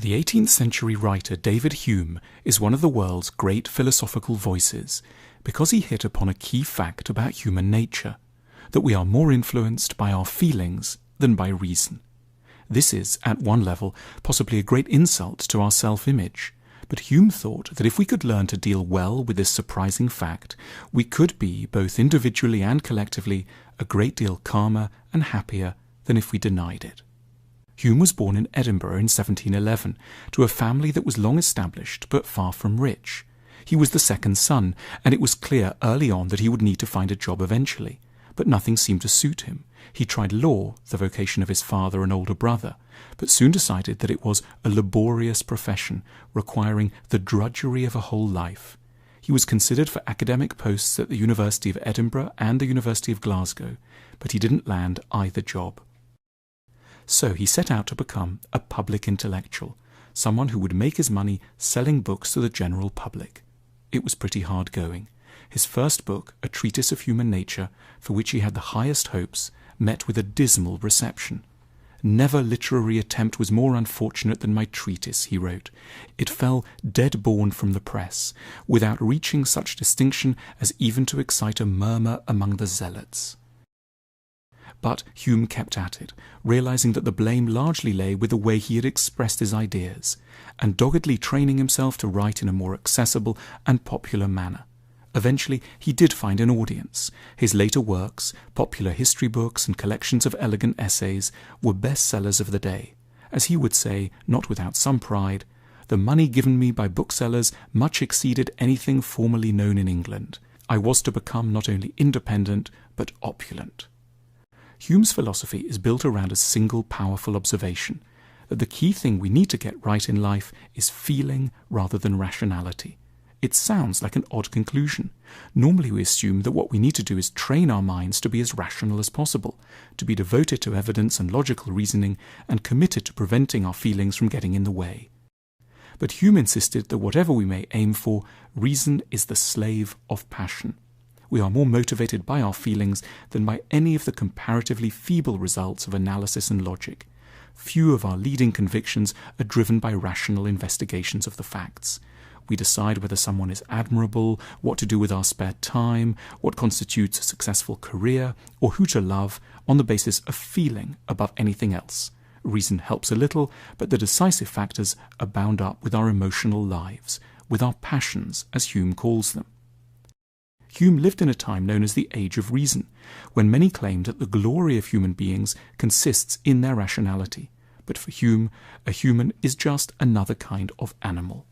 The 18th century writer David Hume is one of the world's great philosophical voices because he hit upon a key fact about human nature, that we are more influenced by our feelings than by reason. This is, at one level, possibly a great insult to our self-image, but Hume thought that if we could learn to deal well with this surprising fact, we could be, both individually and collectively, a great deal calmer and happier than if we denied it. Hume was born in Edinburgh in 1711 to a family that was long established but far from rich. He was the second son, and it was clear early on that he would need to find a job eventually, but nothing seemed to suit him. He tried law, the vocation of his father and older brother, but soon decided that it was a laborious profession requiring the drudgery of a whole life. He was considered for academic posts at the University of Edinburgh and the University of Glasgow, but he didn't land either job. So he set out to become a public intellectual, someone who would make his money selling books to the general public. It was pretty hard going. His first book, A Treatise of Human Nature, for which he had the highest hopes, met with a dismal reception. "Never literary attempt was more unfortunate than my treatise," he wrote. "It fell dead-born from the press, without reaching such distinction as even to excite a murmur among the zealots." But Hume kept at it, realizing that the blame largely lay with the way he had expressed his ideas, and doggedly training himself to write in a more accessible and popular manner. Eventually he did find an audience. His later works, popular history books and collections of elegant essays, were bestsellers of the day. As he would say, not without some pride, "The money given me by booksellers much exceeded anything formerly known in England. I was to become not only independent, but opulent." Hume's philosophy is built around a single powerful observation, that the key thing we need to get right in life is feeling rather than rationality. It sounds like an odd conclusion. Normally we assume that what we need to do is train our minds to be as rational as possible, to be devoted to evidence and logical reasoning, and committed to preventing our feelings from getting in the way. But Hume insisted that whatever we may aim for, reason is the slave of passion. We are more motivated by our feelings than by any of the comparatively feeble results of analysis and logic. Few of our leading convictions are driven by rational investigations of the facts. We decide whether someone is admirable, what to do with our spare time, what constitutes a successful career, or who to love, on the basis of feeling above anything else. Reason helps a little, but the decisive factors are bound up with our emotional lives, with our passions, as Hume calls them. Hume lived in a time known as the Age of Reason, when many claimed that the glory of human beings consists in their rationality. But for Hume, a human is just another kind of animal.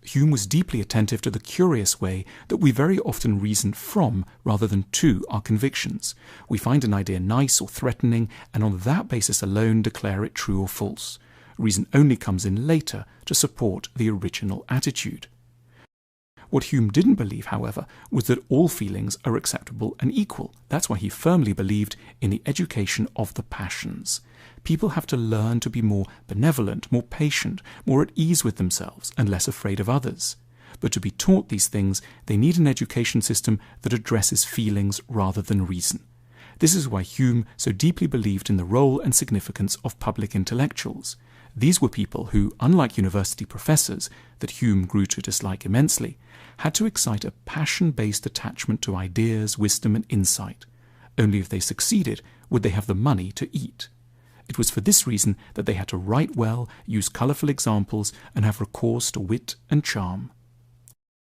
Hume was deeply attentive to the curious way that we very often reason from rather than to our convictions. We find an idea nice or threatening, and on that basis alone declare it true or false. Reason only comes in later to support the original attitude. What Hume didn't believe, however, was that all feelings are acceptable and equal. That's why he firmly believed in the education of the passions. People have to learn to be more benevolent, more patient, more at ease with themselves, and less afraid of others. But to be taught these things, they need an education system that addresses feelings rather than reason. This is why Hume so deeply believed in the role and significance of public intellectuals. These were people who, unlike university professors, that Hume grew to dislike immensely, had to excite a passion-based attachment to ideas, wisdom, and insight. Only if they succeeded would they have the money to eat. It was for this reason that they had to write well, use colourful examples, and have recourse to wit and charm.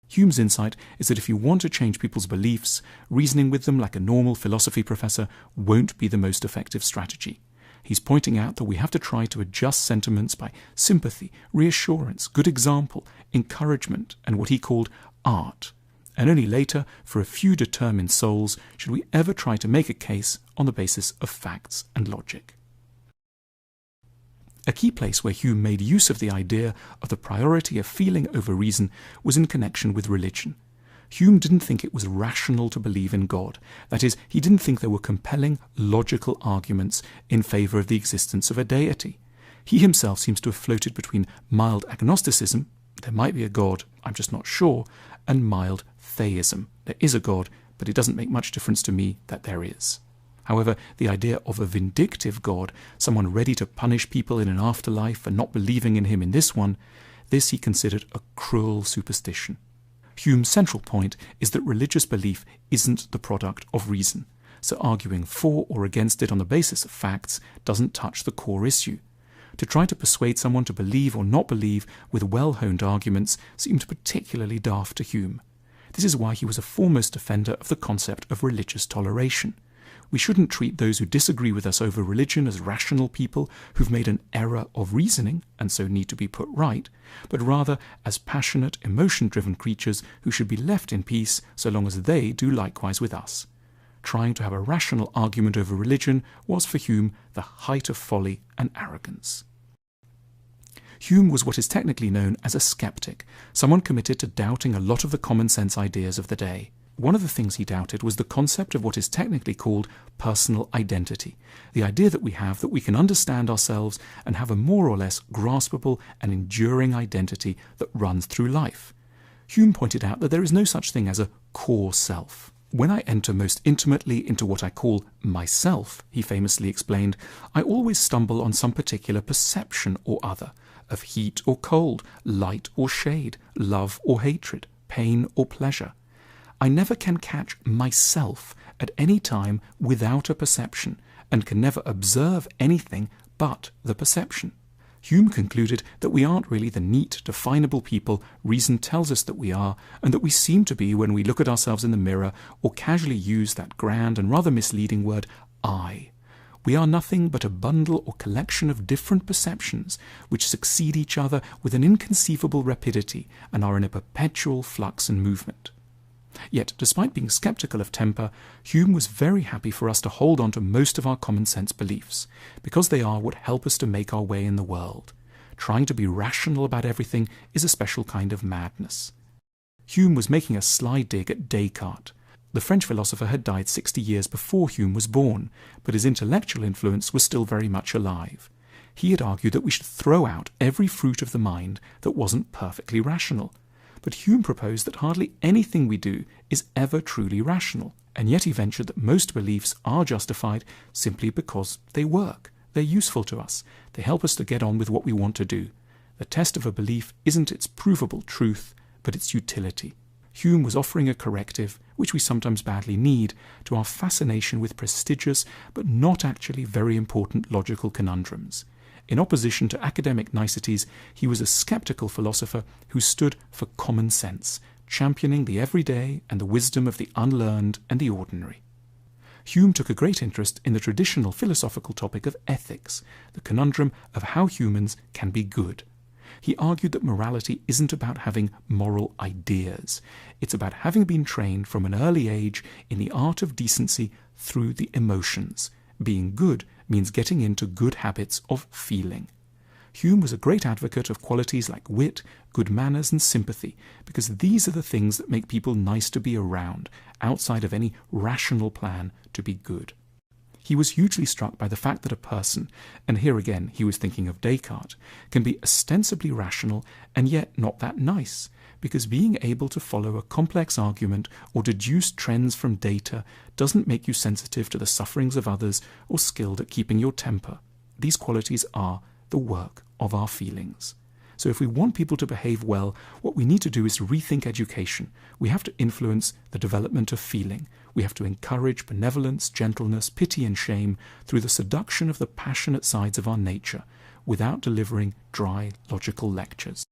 Hume's insight is that if you want to change people's beliefs, reasoning with them like a normal philosophy professor won't be the most effective strategy. He's pointing out that we have to try to adjust sentiments by sympathy, reassurance, good example, encouragement, and what he called art. And only later, for a few determined souls, should we ever try to make a case on the basis of facts and logic. A key place where Hume made use of the idea of the priority of feeling over reason was in connection with religion. Hume didn't think it was rational to believe in God. That is, he didn't think there were compelling, logical arguments in favour of the existence of a deity. He himself seems to have floated between mild agnosticism, there might be a God, I'm just not sure, and mild theism, there is a God, but it doesn't make much difference to me that there is. However, the idea of a vindictive God, someone ready to punish people in an afterlife for not believing in him in this one, this he considered a cruel superstition. Hume's central point is that religious belief isn't the product of reason, so arguing for or against it on the basis of facts doesn't touch the core issue. To try to persuade someone to believe or not believe with well-honed arguments seemed particularly daft to Hume. This is why he was a foremost defender of the concept of religious toleration. We shouldn't treat those who disagree with us over religion as rational people who've made an error of reasoning and so need to be put right, but rather as passionate, emotion-driven creatures who should be left in peace so long as they do likewise with us. Trying to have a rational argument over religion was for Hume the height of folly and arrogance. Hume was what is technically known as a skeptic, someone committed to doubting a lot of the common-sense ideas of the day. One of the things he doubted was the concept of what is technically called personal identity, the idea that we can understand ourselves and have a more or less graspable and enduring identity that runs through life. Hume pointed out that there is no such thing as a core self. When I enter most intimately into what I call myself, he famously explained, I always stumble on some particular perception or other, of heat or cold, light or shade, love or hatred, pain or pleasure. I never can catch myself at any time without a perception, and can never observe anything but the perception. Hume concluded that we aren't really the neat, definable people reason tells us that we are, and that we seem to be when we look at ourselves in the mirror or casually use that grand and rather misleading word, I. We are nothing but a bundle or collection of different perceptions which succeed each other with an inconceivable rapidity and are in a perpetual flux and movement. Yet, despite being sceptical of temper, Hume was very happy for us to hold on to most of our common-sense beliefs, because they are what help us to make our way in the world. Trying to be rational about everything is a special kind of madness. Hume was making a sly dig at Descartes. The French philosopher had died 60 years before Hume was born, but his intellectual influence was still very much alive. He had argued that we should throw out every fruit of the mind that wasn't perfectly rational. But Hume proposed that hardly anything we do is ever truly rational, and yet he ventured that most beliefs are justified simply because they work, they're useful to us, they help us to get on with what we want to do. The test of a belief isn't its provable truth, but its utility. Hume was offering a corrective, which we sometimes badly need, to our fascination with prestigious but not actually very important logical conundrums. In opposition to academic niceties, he was a skeptical philosopher who stood for common sense, championing the everyday and the wisdom of the unlearned and the ordinary. Hume took a great interest in the traditional philosophical topic of ethics, the conundrum of how humans can be good. He argued that morality isn't about having moral ideas. It's about having been trained from an early age in the art of decency through the emotions. Being good means getting into good habits of feeling. Hume was a great advocate of qualities like wit, good manners and sympathy, because these are the things that make people nice to be around, outside of any rational plan to be good. He was hugely struck by the fact that a person, and here again he was thinking of Descartes, can be ostensibly rational and yet not that nice, because being able to follow a complex argument or deduce trends from data doesn't make you sensitive to the sufferings of others or skilled at keeping your temper. These qualities are the work of our feelings. So if we want people to behave well, what we need to do is to rethink education. We have to influence the development of feeling. We have to encourage benevolence, gentleness, pity and shame through the seduction of the passionate sides of our nature, without delivering dry, logical lectures.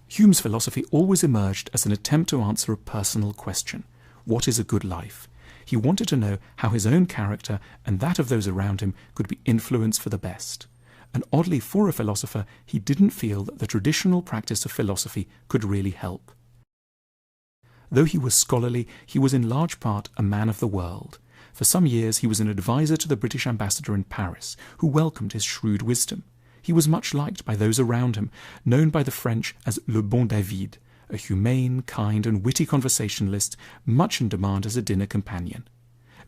Hume's philosophy always emerged as an attempt to answer a personal question. What is a good life? He wanted to know how his own character and that of those around him could be influenced for the best. And oddly, for a philosopher, he didn't feel that the traditional practice of philosophy could really help. Though he was scholarly, he was in large part a man of the world. For some years he was an advisor to the British ambassador in Paris, who welcomed his shrewd wisdom. He was much liked by those around him, known by the French as le bon David, a humane, kind and witty conversationalist, much in demand as a dinner companion.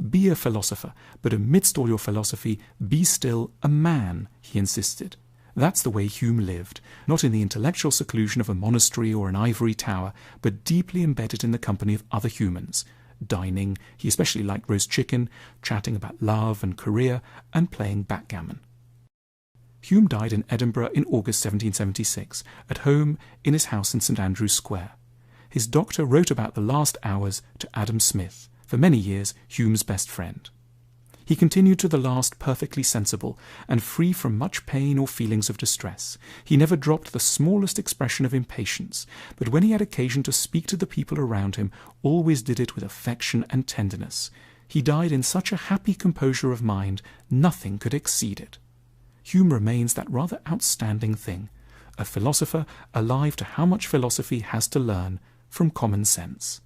Be a philosopher, but amidst all your philosophy, be still a man, he insisted. That's the way Hume lived, not in the intellectual seclusion of a monastery or an ivory tower, but deeply embedded in the company of other humans, dining, he especially liked roast chicken, chatting about love and career, and playing backgammon. Hume died in Edinburgh in August 1776, at home in his house in St Andrew's Square. His doctor wrote about the last hours to Adam Smith, for many years Hume's best friend. He continued to the last perfectly sensible and free from much pain or feelings of distress. He never dropped the smallest expression of impatience, but when he had occasion to speak to the people around him, always did it with affection and tenderness. He died in such a happy composure of mind, nothing could exceed it. Hume remains that rather outstanding thing, a philosopher alive to how much philosophy has to learn from common sense.